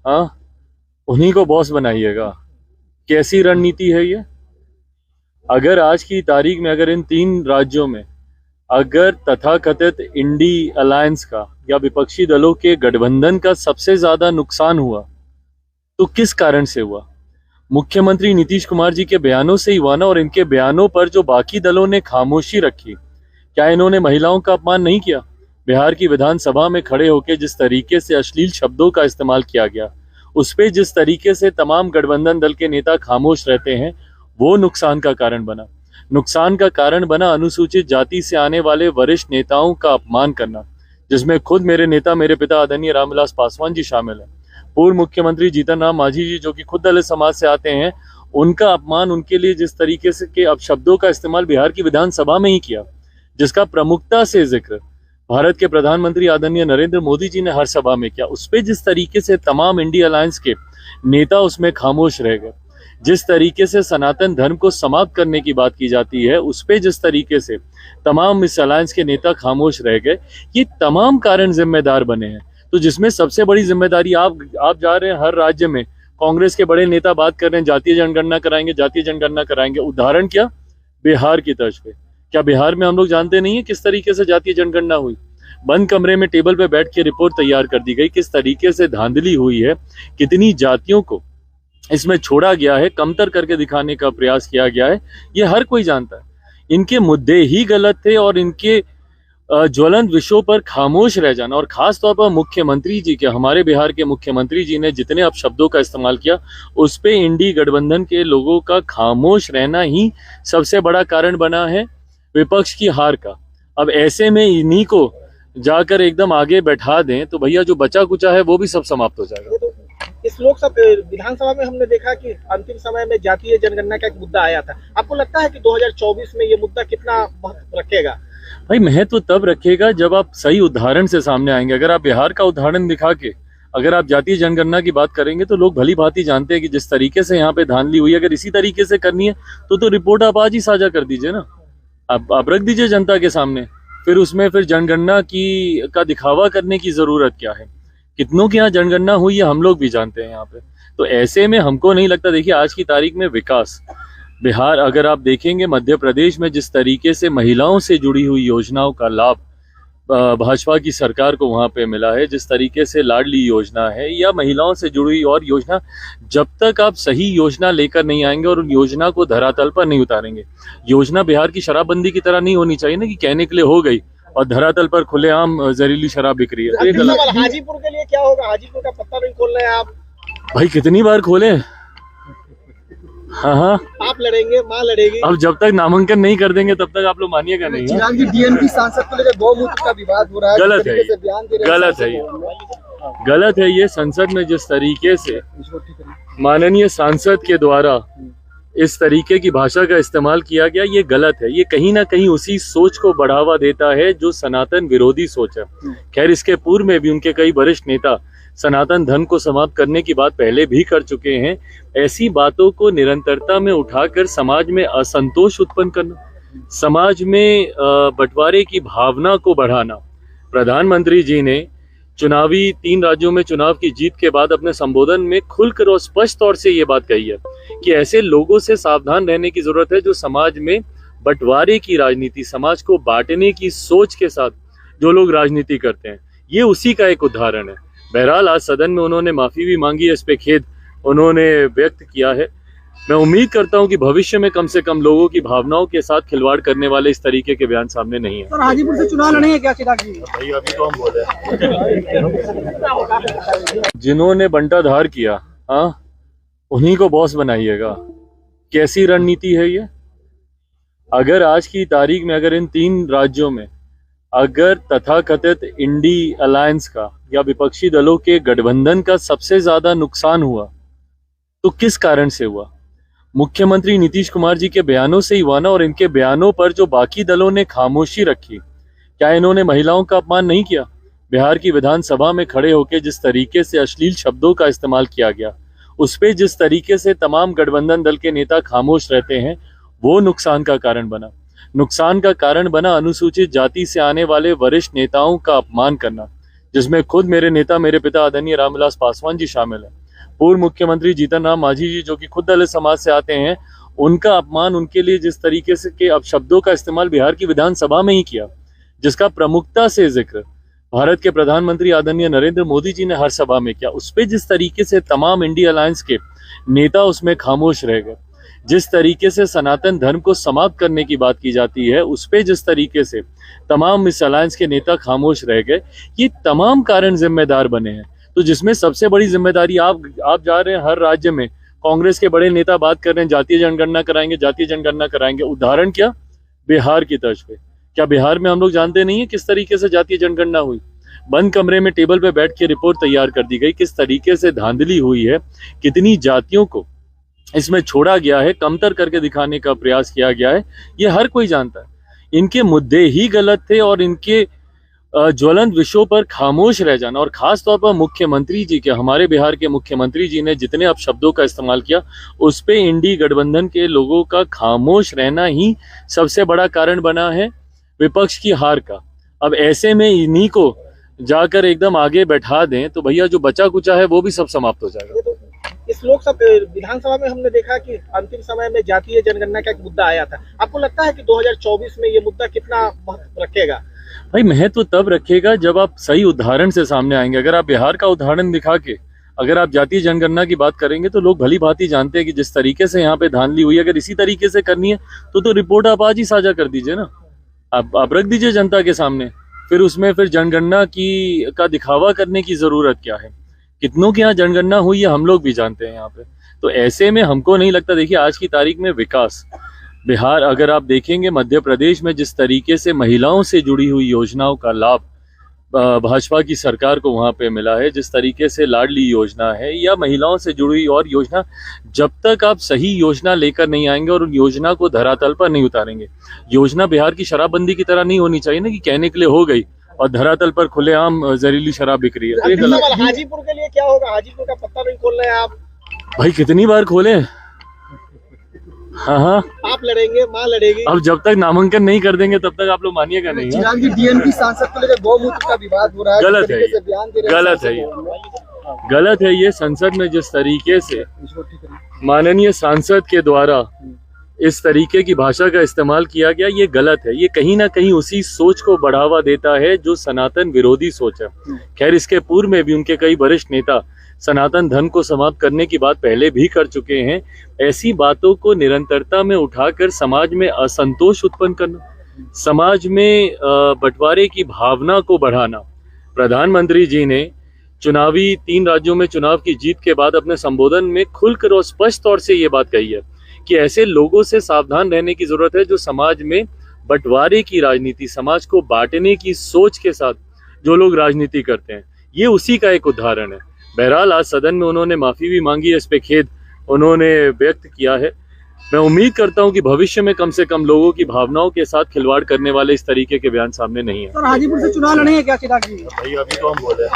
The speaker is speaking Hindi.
हाँ, उन्हीं को बॉस बनाइएगा। कैसी रणनीति है ये? अगर आज की तारीख में अगर इन 3 राज्यों में अगर तथाकथित इंडी अलायंस का या विपक्षी दलों के गठबंधन का सबसे ज्यादा नुकसान हुआ तो किस कारण से हुआ? मुख्यमंत्री नीतीश कुमार जी के बयानों से ही हुआ ना। और इनके बयानों पर जो बाकी दलों ने खामोशी रखी, क्या इन्होंने महिलाओं का अपमान नहीं किया? बिहार की विधानसभा में खड़े होकर जिस तरीके से अश्लील शब्दों का इस्तेमाल किया गया, उस पे जिस तरीके से तमाम गठबंधन दल के नेता खामोश रहते हैं, वो नुकसान का कारण बना। नुकसान का कारण बना अनुसूचित जाति से आने वाले वरिष्ठ नेताओं का अपमान करना, जिसमें खुद मेरे नेता, मेरे पिता आदरणीय रामविलास पासवान जी शामिल हैं। पूर्व मुख्यमंत्री जीतन राम मांझी जी, जो कि खुद दलित समाज से आते हैं, उनका अपमान, उनके लिए जिस तरीके से के अपशब्दों का इस्तेमाल बिहार की विधानसभा में ही किया, जिसका प्रमुखता से जिक्र भारत के प्रधानमंत्री आदरणीय नरेंद्र मोदी जी ने हर सभा में किया, उस पे जिस तरीके से तमाम इंडिया अलायंस के नेता उसमें खामोश रह गए, जिस तरीके से सनातन धर्म को समाप्त करने की बात की जाती है, उस पे जिस तरीके से तमाम इस अलायंस के नेता खामोश रह गए, ये तमाम कारण जिम्मेदार बने हैं। तो जिसमें सबसे बड़ी जिम्मेदारी आप जा रहे हैं हर राज्य में, कांग्रेस के बड़े नेता बात कर रहे हैं जातीय जनगणना कराएंगे, जातीय जनगणना कराएंगे। उदाहरण क्या? बिहार की तर्ज पे। क्या बिहार में हम लोग जानते नहीं है किस तरीके से जातीय जनगणना हुई? बंद कमरे में टेबल पे बैठ के रिपोर्ट तैयार कर दी गई, किस तरीके से धांधली हुई है, कितनी जातियों को इसमें छोड़ा गया है, कमतर करके दिखाने का प्रयास किया गया है, ये हर कोई जानता है। इनके मुद्दे ही गलत थे और इनके ज्वलंत विषयों पर खामोश रह जाना, और खास तौर पर मुख्यमंत्री जी के, हमारे बिहार के मुख्यमंत्री जी ने जितने अपशब्दों का इस्तेमाल किया, उस पे इंडी गठबंधन के लोगों का खामोश रहना ही सबसे बड़ा कारण बना है विपक्ष की हार का। अब ऐसे में इन्हीं को जाकर एकदम आगे बैठा दें तो भैया जो बचा कुचा है वो भी सब समाप्त हो जाएगा। इस लोकसभा विधानसभा में हमने देखा कि अंतिम समय में जातीय जनगणना का एक मुद्दा आया था। आपको लगता है कि 2024 में ये मुद्दा कितना महत्व रखेगा? भाई, महत्व तब रखेगा जब आप सही उदाहरण से सामने आएंगे। अगर आप बिहार का उदाहरण दिखा के अगर आप जातीय जनगणना की बात करेंगे तो लोग भली भांति जानते हैं कि जिस तरीके से यहाँ पे धांधली हुई, अगर इसी तरीके से करनी है तो रिपोर्ट आप आज ही साझा कर दीजिए ना, आप रख दीजिए जनता के सामने। फिर उसमें फिर जनगणना का दिखावा करने की जरूरत क्या है? कितनों के यहाँ जनगणना हुई है हम लोग भी जानते हैं यहाँ पे। तो ऐसे में हमको नहीं लगता, देखिए आज की तारीख में विकास बिहार, अगर आप देखेंगे मध्य प्रदेश में जिस तरीके से महिलाओं से जुड़ी हुई योजनाओं का लाभ भाजपा की सरकार को वहां पे मिला है, जिस तरीके से लाडली योजना है या महिलाओं से जुड़ी हुई और योजना, जब तक आप सही योजना लेकर नहीं आएंगे और उन योजना को धरातल पर नहीं उतारेंगे, योजना बिहार की शराबबंदी की तरह नहीं होनी चाहिए ना कि कहने के लिए हो गई और धरातल पर खुलेआम जहरीली शराब बिक रही है। हाजीपुर के लिए क्या होगा? हाजीपुर का पत्ता नहीं खोल रहे हैं आप। भाई कितनी बार खोले? हाँ, आप लड़ेंगे, माँ लड़ेगी। अब जब तक नामांकन नहीं कर देंगे तब तक आप लोग मानिएगा नहीं। डीएमपी सांसद को लेकर गौमूत्र का विवाद हो रहा है, गलत है, गलत है ये। संसद में जिस तरीके से माननीय सांसद के द्वारा इस तरीके की भाषा का इस्तेमाल किया गया, ये गलत है। ये कहीं ना कहीं उसी सोच को बढ़ावा देता है जो सनातन विरोधी सोच है। खैर, इसके पूर्व में भी उनके कई वरिष्ठ नेता सनातन धर्म को समाप्त करने की बात पहले भी कर चुके हैं। ऐसी बातों को निरंतरता में उठाकर समाज में असंतोष उत्पन्न करना, समाज में बंटवारे की भावना को बढ़ाना। प्रधानमंत्री जी ने 3 राज्यों में चुनाव की जीत के बाद अपने संबोधन में खुलकर और स्पष्ट तौर से ये बात कही है कि ऐसे लोगों से सावधान रहने की जरूरत है जो समाज में बंटवारे की राजनीति, समाज को बांटने की सोच के साथ जो लोग राजनीति करते हैं। ये उसी का एक उदाहरण है। बहरहाल आज सदन में उन्होंने माफी भी मांगी है, इस पे खेद उन्होंने व्यक्त किया है। मैं उम्मीद करता हूं कि भविष्य में कम से कम लोगों की भावनाओं के साथ खिलवाड़ करने वाले इस तरीके के बयान सामने नहीं है। सर, हाजीपुर से चुनाव लड़ेंगे क्या चिराग जी? भाई अभी तो हम बोले जिन्होंने बंटाधार किया, हाँ, उन्हीं को बॉस बनाइएगा। कैसी रणनीति है ये? अगर आज की तारीख में अगर इन 3 राज्यों में अगर तथाकथित इंडी अलायंस का या विपक्षी दलों के गठबंधन का सबसे ज्यादा नुकसान हुआ तो किस कारण से हुआ? मुख्यमंत्री नीतीश कुमार जी के बयानों से ही हुआ ना। और इनके बयानों पर जो बाकी दलों ने खामोशी रखी, क्या इन्होंने महिलाओं का अपमान नहीं किया? बिहार की विधानसभा में खड़े होकर जिस तरीके से अश्लील शब्दों का इस्तेमाल किया गया, उस पे जिस तरीके से तमाम गठबंधन दल के नेता खामोश रहते हैं, वो नुकसान का कारण बना। नुकसान का कारण बना अनुसूचित जाति से आने वाले वरिष्ठ नेताओं का अपमान करना, जिसमें खुद मेरे नेता, मेरे पिता आदरणीय रामविलास पासवान जी शामिल हैं। पूर्व मुख्यमंत्री जीतन राम मांझी जी जो कि खुद दलित समाज से आते हैं, उनका अपमान उनके लिए जिस तरीके से के अपशब्दों का इस्तेमाल बिहार की विधानसभा में ही किया, जिसका प्रमुखता से जिक्र भारत के प्रधानमंत्री आदरणीय नरेंद्र मोदी जी ने हर सभा में किया, उस पे जिस तरीके से तमाम इंडिया अलायंस के नेता उसमें खामोश रह गए, जिस तरीके से सनातन धर्म को समाप्त करने की बात की जाती है उस पे जिस तरीके से तमाम इस अलायंस के नेता खामोश रह गए, ये तमाम कारण जिम्मेदार बने हैं। तो जिसमें सबसे बड़ी जिम्मेदारी आप जा रहे हैं, हर राज्य में कांग्रेस के बड़े नेता बात कर रहे हैं जातीय जनगणना कराएंगे, जातीय जनगणना कराएंगे। उदाहरण क्या? बिहार की तर्ज पे। क्या बिहार में हम लोग जानते नहीं है किस तरीके से जातीय जनगणना हुई? बंद कमरे में टेबल पे बैठ के रिपोर्ट तैयार कर दी गई, किस तरीके से धांधली हुई है, कितनी जातियों को इसमें छोड़ा गया है, कमतर करके दिखाने का प्रयास किया गया है, ये हर कोई जानता है। इनके मुद्दे ही गलत थे और इनके ज्वलंत विषयों पर खामोश रह जाना, और खास तौर पर मुख्यमंत्री जी के, हमारे बिहार के मुख्यमंत्री जी ने जितने अपशब्दों का इस्तेमाल किया उस पे इंडी गठबंधन के लोगों का खामोश रहना ही सबसे बड़ा कारण बना है विपक्ष की हार का। अब ऐसे में इन्हीं को जाकर एकदम आगे बैठा दें तो भैया जो बचा कुचा है वो भी सब समाप्त हो जाएगा। इस लोकसभा विधानसभा में हमने देखा कि अंतिम समय में जातीय जनगणना का एक मुद्दा आया था। आपको लगता है कि 2024 में ये मुद्दा कितना महत्व रखेगा? भाई महत्व तब रखेगा जब आप सही उदाहरण से सामने आएंगे। अगर आप बिहार का उदाहरण दिखा के अगर आप जातीय जनगणना की बात करेंगे तो लोग भली भांति जानते हैं कि जिस तरीके से यहाँ पे धांधली हुई, अगर इसी तरीके से करनी है तो रिपोर्ट आप आज ही साझा कर दीजिए ना, आप रख दीजिए जनता के सामने। फिर उसमें फिर जनगणना का दिखावा करने की जरूरत क्या है? कितनों के यहाँ जनगणना हुई है हम लोग भी जानते हैं यहाँ पे। तो ऐसे में हमको नहीं लगता, देखिए आज की तारीख में विकास बिहार, अगर आप देखेंगे मध्य प्रदेश में जिस तरीके से महिलाओं से जुड़ी हुई योजनाओं का लाभ भाजपा की सरकार को वहां पे मिला है, जिस तरीके से लाडली योजना है या महिलाओं से जुड़ी हुई और योजना, जब तक आप सही योजना लेकर नहीं आएंगे और उन योजना को धरातल पर नहीं उतारेंगे, योजना बिहार की शराबबंदी की तरह नहीं होनी चाहिए ना कि कहने के लिए हो गई और धरातल पर खुलेआम जहरीली शराब बिक रही है। हाजीपुर के लिए क्या होगा? हाजीपुर का पत्ता नहीं खोल रहे हैं आप। भाई कितनी बार खोले? हाँ, आप लड़ेंगे, माँ लड़ेगी। अब जब तक नामांकन नहीं कर देंगे तब तक आप लोग मानिएगा नहीं। डीएमपी सांसद को लेकर गौमूत्र का विवाद हो रहा है, गलत है, गलत है ये। संसद में जिस तरीके से माननीय सांसद के द्वारा इस तरीके की भाषा का इस्तेमाल किया गया, ये गलत है। ये कहीं ना कहीं उसी सोच को बढ़ावा देता है जो सनातन विरोधी सोच है। खैर इसके पूर्व में भी उनके कई वरिष्ठ नेता सनातन धर्म को समाप्त करने की बात पहले भी कर चुके हैं। ऐसी बातों को निरंतरता में उठाकर समाज में असंतोष उत्पन्न करना, समाज में बंटवारे की भावना को बढ़ाना। प्रधानमंत्री जी ने चुनावी 3 राज्यों में चुनाव की जीत के बाद अपने संबोधन में खुलकर और स्पष्ट तौर से ये बात कही है कि ऐसे लोगों से सावधान रहने की जरूरत है जो समाज में बंटवारे की राजनीति, समाज को बांटने की सोच के साथ जो लोग राजनीति करते हैं। ये उसी का एक उदाहरण है। बहरहाल आज सदन में उन्होंने माफी भी मांगी है, इस पे खेद उन्होंने व्यक्त किया है। मैं उम्मीद करता हूं कि भविष्य में कम से कम लोगों की भावनाओं के साथ खिलवाड़ करने वाले इस तरीके के बयान सामने नहीं है। हाजीपुर से चुनाव लड़ेंगे क्या चिराग जी? भाई अभी तो हम बोले